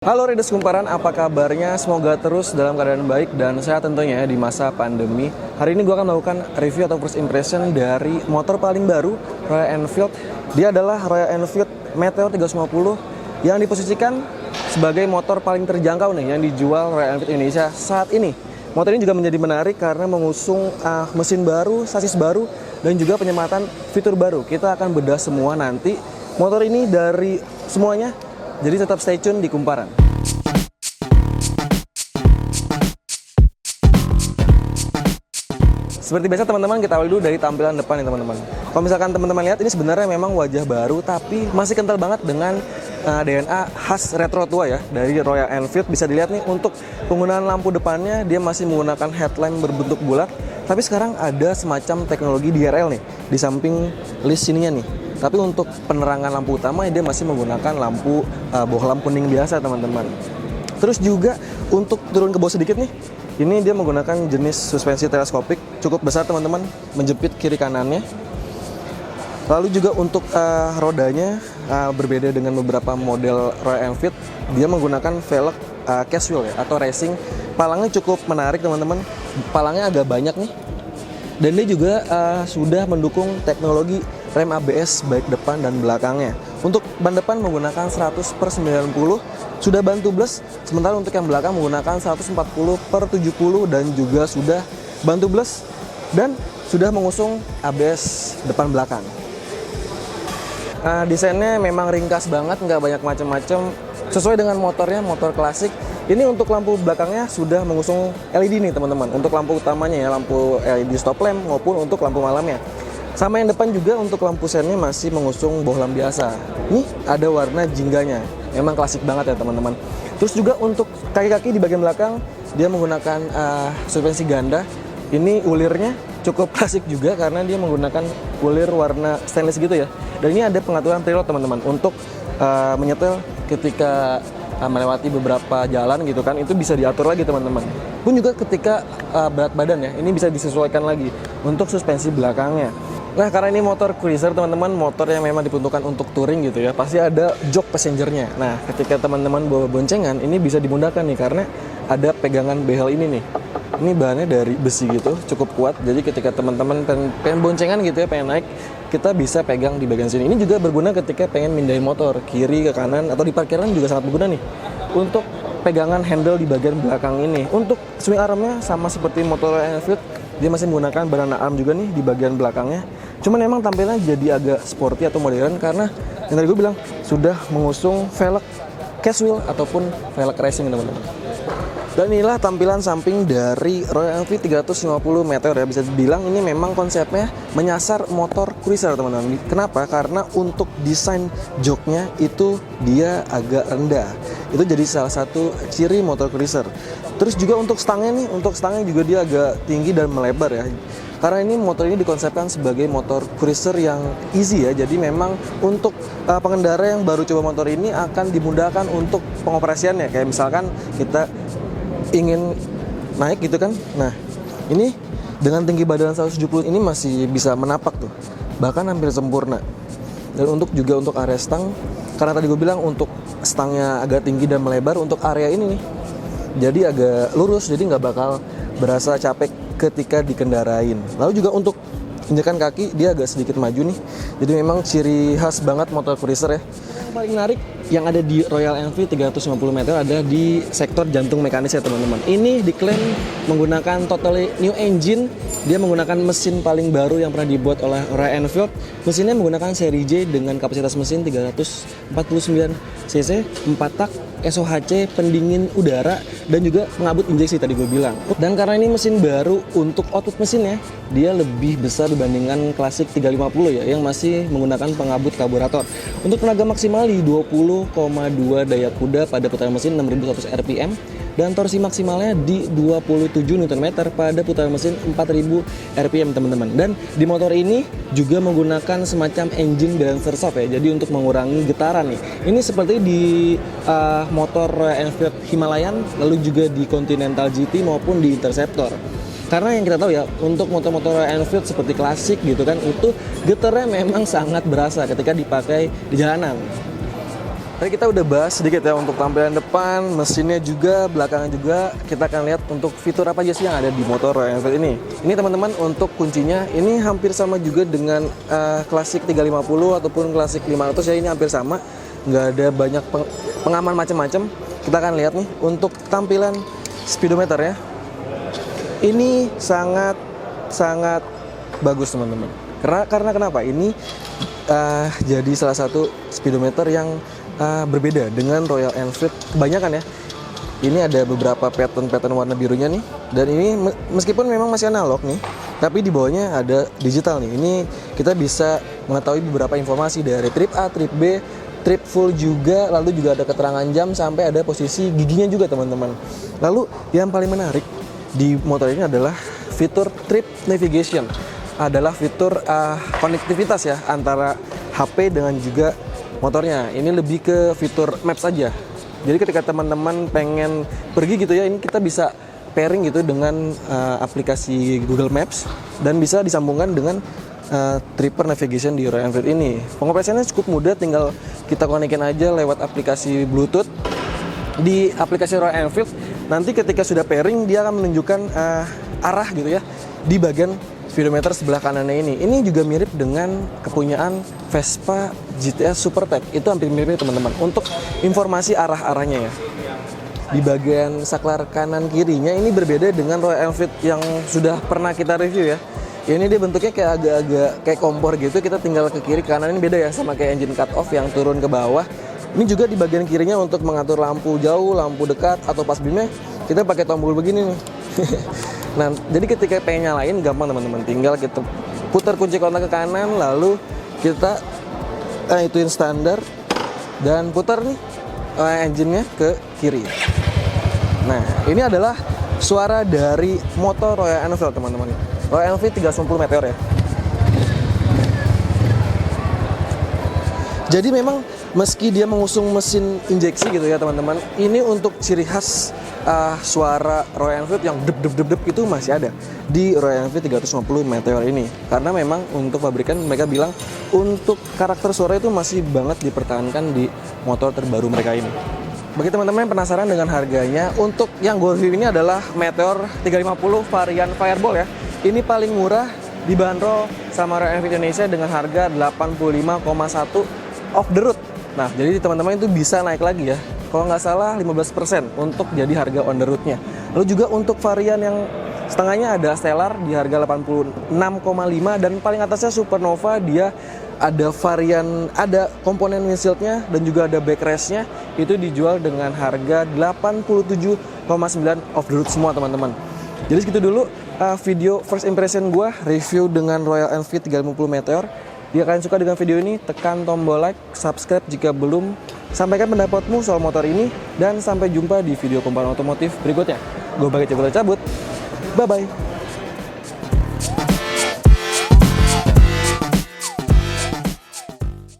Halo Redes Kumparan, apa kabarnya? Semoga terus dalam keadaan baik dan sehat tentunya di masa pandemi. Hari ini gue akan melakukan review atau first impression dari motor paling baru Royal Enfield. Dia adalah Royal Enfield Meteor 350 yang diposisikan sebagai motor paling terjangkau nih yang dijual Royal Enfield Indonesia saat ini. Motor ini juga menjadi menarik karena mengusung mesin baru, sasis baru, dan juga penyematan fitur baru. Kita akan bedah semua nanti motor ini dari semuanya. Jadi tetap stay tune di Kumparan. Seperti biasa teman-teman, kita awali dulu dari tampilan depan nih teman-teman. Kalau misalkan teman-teman lihat, ini sebenarnya memang wajah baru tapi masih kental banget dengan DNA khas retro tua ya dari Royal Enfield. Bisa dilihat nih untuk penggunaan lampu depannya, dia masih menggunakan headlamp berbentuk bulat. Tapi sekarang ada semacam teknologi DRL nih di samping list sininya nih. Tapi untuk penerangan lampu utama dia masih menggunakan lampu bohlam kuning biasa teman-teman. Terus juga untuk turun ke bawah sedikit nih, ini dia menggunakan jenis suspensi teleskopik cukup besar teman-teman, menjepit kiri kanannya. Lalu juga untuk rodanya berbeda dengan beberapa model Royal Enfield, dia menggunakan velg casual ya atau racing. Palangnya cukup menarik teman-teman, palangnya agak banyak nih. Dan dia juga sudah mendukung teknologi rem ABS baik depan dan belakangnya. Untuk ban depan menggunakan 100/90, sudah ban tubeless. Sementara untuk yang belakang menggunakan 140/70 dan juga sudah ban tubeless dan sudah mengusung ABS depan belakang. Desainnya memang ringkas banget, nggak banyak macam-macam. Sesuai dengan motornya, motor klasik. Ini untuk lampu belakangnya sudah mengusung LED nih teman-teman. Untuk lampu utamanya ya, lampu LED stop lamp maupun untuk lampu malamnya. Sama yang depan juga untuk lampu sennya masih mengusung bohlam biasa. Nih ada warna jingganya, memang klasik banget ya teman-teman. Terus juga untuk kaki-kaki di bagian belakang dia menggunakan suspensi ganda. Ini ulirnya cukup klasik juga karena dia menggunakan ulir warna stainless gitu ya. Dan ini ada pengaturan preload teman-teman untuk menyetel ketika melewati beberapa jalan gitu kan, itu bisa diatur lagi teman-teman. Pun juga ketika berat badan ya, ini bisa disesuaikan lagi untuk suspensi belakangnya. Nah karena ini motor cruiser teman-teman, motor yang memang diperuntukkan untuk touring gitu ya, pasti ada jok passengernya. Nah ketika teman-teman bawa boncengan, ini bisa dimudahkan nih karena ada pegangan behel ini nih. Ini bahannya dari besi gitu, cukup kuat. Jadi ketika teman-teman pengen boncengan gitu ya, pengen naik, kita bisa pegang di bagian sini. Ini juga berguna ketika pengen mindahin motor kiri ke kanan atau di parkiran juga sangat berguna nih. Untuk pegangan handle di bagian belakang ini. Untuk swing armnya sama seperti motor Enfield, dia masih menggunakan banana arm juga nih di bagian belakangnya. Cuman memang tampilannya jadi agak sporty atau modern karena yang tadi gue bilang sudah mengusung velg casual ataupun velg racing teman-teman. Dan inilah tampilan samping dari Royal Enfield 350 Meteor ya. Bisa dibilang ini memang konsepnya menyasar motor cruiser teman-teman. Kenapa? Karena untuk desain joknya itu dia agak rendah. Itu jadi salah satu ciri motor cruiser. Terus juga untuk stangnya nih, untuk stangnya juga dia agak tinggi dan melebar ya. Karena ini motor ini dikonsepkan sebagai motor cruiser yang easy ya. Jadi memang untuk pengendara yang baru coba motor ini akan dimudahkan untuk pengoperasiannya. Kayak misalkan kita ingin naik gitu kan. Nah, ini dengan tinggi badan 170 ini masih bisa menapak tuh. Bahkan hampir sempurna. Dan untuk area stang, karena tadi gue bilang untuk stangnya agak tinggi dan melebar, untuk area ini nih jadi agak lurus, jadi nggak bakal berasa capek ketika dikendarain. Lalu juga untuk injakan kaki dia agak sedikit maju nih. Jadi memang ciri khas banget motor cruiser ya. Yang paling menarik yang ada di Royal Enfield 350 Meteor ada di sektor jantung mekanis ya teman-teman. Ini diklaim menggunakan totally new engine. Dia menggunakan mesin paling baru yang pernah dibuat oleh Royal Enfield. Mesinnya menggunakan seri J dengan kapasitas mesin 349 cc, 4 tak, SOHC, pendingin udara, dan juga pengabut injeksi tadi gue bilang. Dan karena ini mesin baru, untuk output mesinnya dia lebih besar dibandingkan klasik 350 ya, yang masih menggunakan pengabut karburator. Untuk tenaga maksimal di 20,2 daya kuda pada putaran mesin 6100 rpm, dan torsi maksimalnya di 27 Nm pada putaran mesin 4000 rpm teman-teman. Dan di motor ini juga menggunakan semacam engine balancer shaft ya, jadi untuk mengurangi getaran nih. Ini seperti di motor Enfield Himalayan, lalu juga di Continental GT maupun di Interceptor. Karena yang kita tahu ya, untuk motor-motor Enfield seperti klasik gitu kan, itu getarnya memang sangat berasa ketika dipakai di jalanan. Tadi kita udah bahas sedikit ya untuk tampilan depan, mesinnya juga, belakangnya juga. Kita akan lihat untuk fitur apa aja sih yang ada di motor Royal Enfield ini. Ini teman-teman untuk kuncinya, ini hampir sama juga dengan klasik 350 ataupun klasik 500 ya, ini hampir sama. Nggak ada banyak pengaman macam-macam. Kita akan lihat nih untuk tampilan speedometer ya. Ini sangat bagus teman-teman. Karena kenapa? Ini jadi salah satu speedometer yang berbeda dengan Royal Enfield kebanyakan ya. Ini ada beberapa pattern warna birunya nih, dan ini meskipun memang masih analog nih, tapi di bawahnya ada digital nih. Ini kita bisa mengetahui beberapa informasi dari trip A, trip B, trip full juga, lalu juga ada keterangan jam sampai ada posisi giginya juga teman-teman. Lalu yang paling menarik di motor ini adalah fitur trip navigation, adalah fitur konektivitas ya antara HP dengan juga motornya. Ini lebih ke fitur maps aja. Jadi ketika teman-teman pengen pergi gitu ya, ini kita bisa pairing gitu dengan aplikasi Google Maps dan bisa disambungkan dengan Tripper Navigation di Royal Enfield ini. Pengoperasiannya cukup mudah, tinggal kita konekin aja lewat aplikasi Bluetooth di aplikasi Royal Enfield. Nanti ketika sudah pairing, dia akan menunjukkan arah gitu ya di bagian speedometer sebelah kanannya ini. Ini juga mirip dengan kepunyaan Vespa GTS Supertech. Itu hampir mirip teman-teman. Untuk informasi arah-arahnya ya. Di bagian saklar kanan kirinya ini berbeda dengan Royal Enfield yang sudah pernah kita review ya. Ini dia bentuknya kayak agak-agak kayak kompor gitu. Kita tinggal ke kiri, ke kanan. Ini beda ya sama kayak engine cut off yang turun ke bawah. Ini juga di bagian kirinya untuk mengatur lampu jauh, lampu dekat, atau pas beamnya kita pakai tombol begini nih. Nah, jadi ketika pengen nyalain gampang teman-teman, tinggal kita putar kunci kontak ke kanan, lalu kita ituin standar dan putar nih engine-nya ke kiri. Nah, ini adalah suara dari motor Royal Enfield teman-teman. Royal Enfield 350 Meteor ya. Jadi memang meski dia mengusung mesin injeksi gitu ya teman-teman, ini untuk ciri khas suara Royal Enfield yang dep itu masih ada di Royal Enfield 350 Meteor ini. Karena memang untuk pabrikan mereka bilang untuk karakter suara itu masih banget dipertahankan di motor terbaru mereka ini. Bagi teman-teman yang penasaran dengan harganya, untuk yang gue review ini adalah Meteor 350 varian Fireball ya. Ini paling murah dibanderol sama Royal Enfield Indonesia dengan harga 85,1 off the road. Nah, jadi teman-teman itu bisa naik lagi ya. Kalau nggak salah 15% untuk jadi harga on the road-nya. Lalu juga untuk varian yang setengahnya ada Stellar di harga 86,5, dan paling atasnya Supernova, dia ada varian, ada komponen windshield-nya dan juga ada backrest-nya, itu dijual dengan harga 87,9 off the road semua teman-teman. Jadi segitu dulu video first impression gue review dengan Royal Enfield 350 Meteor. Jika kalian suka dengan video ini, tekan tombol like, subscribe jika belum. Sampaikan pendapatmu soal motor ini, dan sampai jumpa di video kumpulan otomotif berikutnya. Gue Bagas cabut. Bye-bye.